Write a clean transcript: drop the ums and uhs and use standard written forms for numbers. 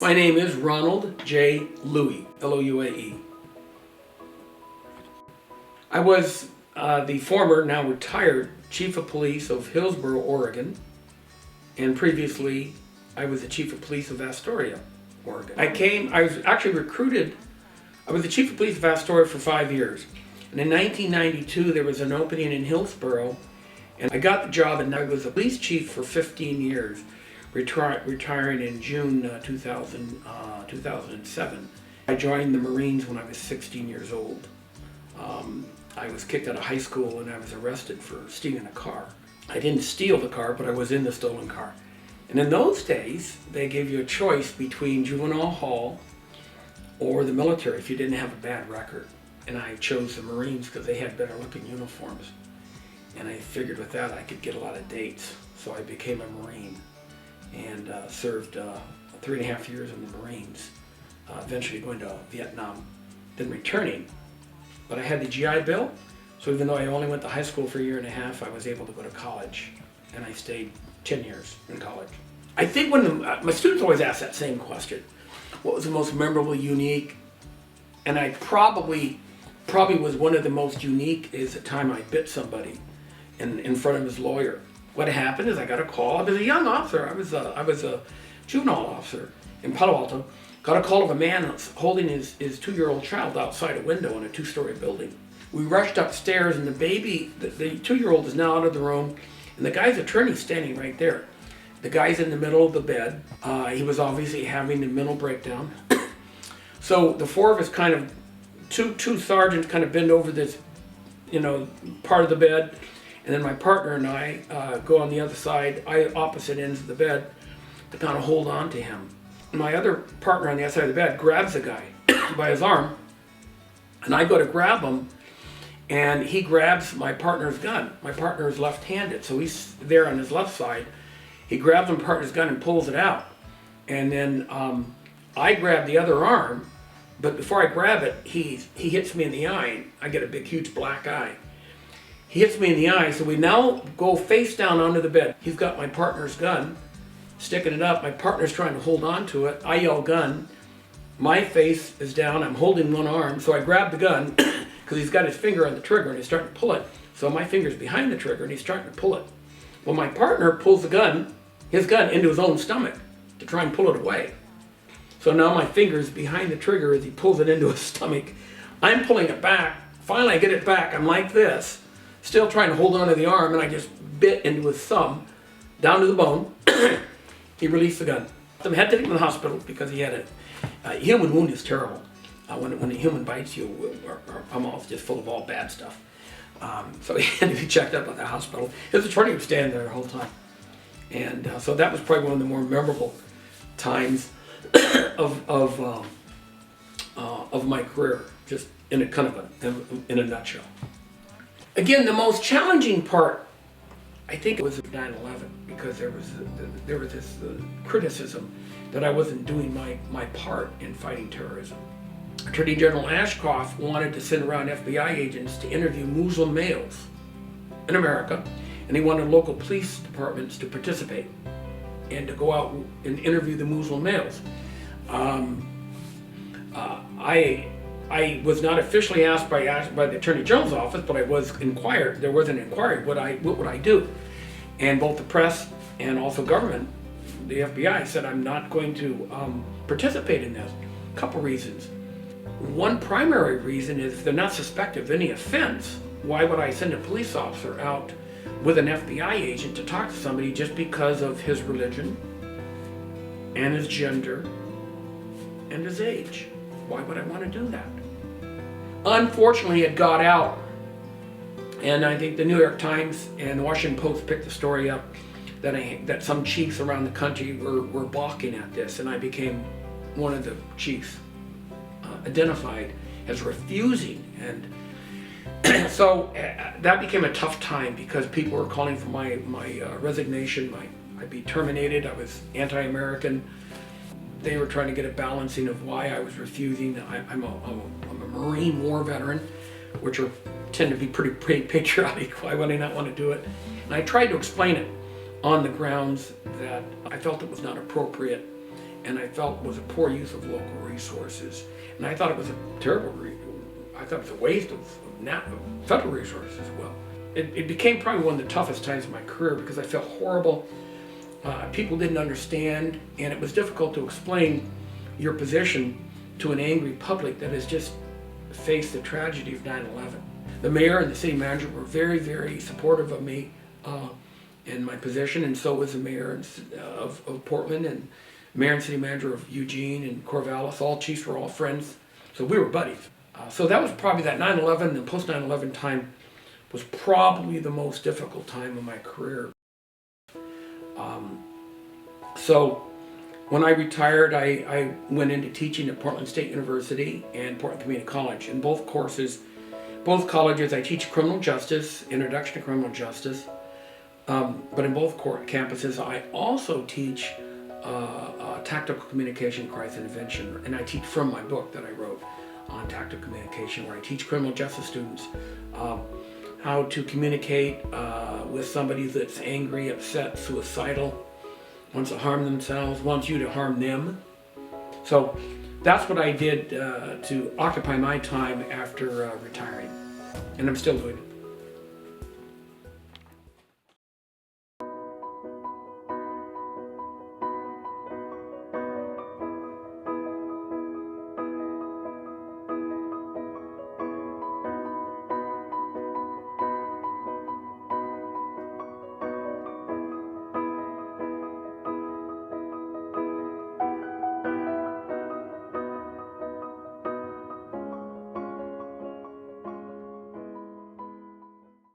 My name is Ronald J. Louie, L-O-U-A-E. I was the former, now retired, Chief of Police of Hillsboro, Oregon, and previously I was the Chief of Police of Astoria, Oregon. I was actually recruited. I was the Chief of Police of Astoria for 5 years. And in 1992 there was an opening in Hillsboro, and I got the job, and I was a police chief for 15 years, retiring in June 2007. I joined the Marines when I was 16 years old. I was kicked out of high school and I was arrested for stealing a car. I didn't steal the car, but I was in the stolen car. And in those days, they gave you a choice between juvenile hall or the military if you didn't have a bad record. And I chose the Marines because they had better looking uniforms. And I figured with that I could get a lot of dates. So I became a Marine and served 3.5 years in the Marines, eventually going to Vietnam, then returning. But I had the GI Bill, so even though I only went to high school for 1.5 years, I was able to go to college, and I stayed 10 years in college. I think my students always ask that same question: what was the most memorable, unique? And I probably was one of the most unique is the time I bit somebody in front of his lawyer. What happened is I got a call. I was a young officer. I was a juvenile officer in Palo Alto. Got a call of a man holding his 2-year-old child outside a window in a 2-story building. We rushed upstairs, and the 2-year-old is now out of the room, and the guy's attorney's standing right there. The guy's in the middle of the bed. He was obviously having a mental breakdown. So the four of us two sergeants kind of bend over this, part of the bed, and then my partner and I go on the other side, opposite ends of the bed, to kind of hold on to him. My other partner on the other side of the bed grabs the guy by his arm, and I go to grab him, and he grabs my partner's gun. My partner is left-handed, so he's there on his left side. He grabs my partner's gun and pulls it out, and then I grab the other arm, but before I grab it, he hits me in the eye, and I get a big, huge black eye. He hits me in the eye, so we now go face down onto the bed. He's got my partner's gun, sticking it up. My partner's trying to hold on to it. I yell gun. My face is down. I'm holding one arm, so I grab the gun because he's got his finger on the trigger and he's starting to pull it. So my finger's behind the trigger and he's starting to pull it. Well, my partner pulls his gun into his own stomach to try and pull it away. So now my finger's behind the trigger as he pulls it into his stomach. I'm pulling it back. Finally, I get it back. I'm like this, still trying to hold on to the arm, and I just bit into his thumb, down to the bone. He released the gun. I had to take him to the hospital because he had a human wound is terrible. When a human bites you, our mouth's just full of all bad stuff. So he had to be checked up at the hospital. His attorney was standing there the whole time. And so that was probably one of the more memorable times of my career, just in a in a nutshell. Again, the most challenging part, I think, it was 9/11, because there was this criticism that I wasn't doing my part in fighting terrorism. Attorney General Ashcroft wanted to send around FBI agents to interview Muslim males in America, and he wanted local police departments to participate and to go out and interview the Muslim males. I was not officially asked by the Attorney General's office, but I was inquired. There was an inquiry. What would I do? And both the press and also government, the FBI, said I'm not going to participate in this. A couple reasons. One primary reason is if they're not suspected of any offense, why would I send a police officer out with an FBI agent to talk to somebody just because of his religion and his gender and his age? Why would I want to do that? Unfortunately, it got out, and I think the New York Times and the Washington Post picked the story up that some chiefs around the country were balking at this, and I became one of the chiefs identified as refusing. And so that became a tough time because people were calling for my resignation. I'd be terminated. I was anti-American. They were trying to get a balancing of why I was refusing. I'm a Marine War veteran, which tend to be pretty patriotic. Why would I not want to do it? And I tried to explain it on the grounds that I felt it was not appropriate and I felt was a poor use of local resources. And I thought it was a terrible, I thought it was a waste of federal resources as well. It became probably one of the toughest times of my career because I felt horrible. People didn't understand, and it was difficult to explain your position to an angry public that has just faced the tragedy of 9/11. The mayor and the city manager were very, very supportive of me in my position, and so was the mayor of Portland, and mayor and city manager of Eugene and Corvallis. All chiefs were all friends, so we were buddies. So that was probably that 9/11 and post 9/11 time was probably the most difficult time of my career. So when I retired, I went into teaching at Portland State University and Portland Community College. In both colleges, I teach criminal justice, introduction to criminal justice. But in both campuses, I also teach tactical communication, crisis intervention, and I teach from my book that I wrote on tactical communication, where I teach criminal justice students how to communicate with somebody that's angry, upset, suicidal, wants to harm themselves, wants you to harm them. So that's what I did to occupy my time after retiring, and I'm still doing it.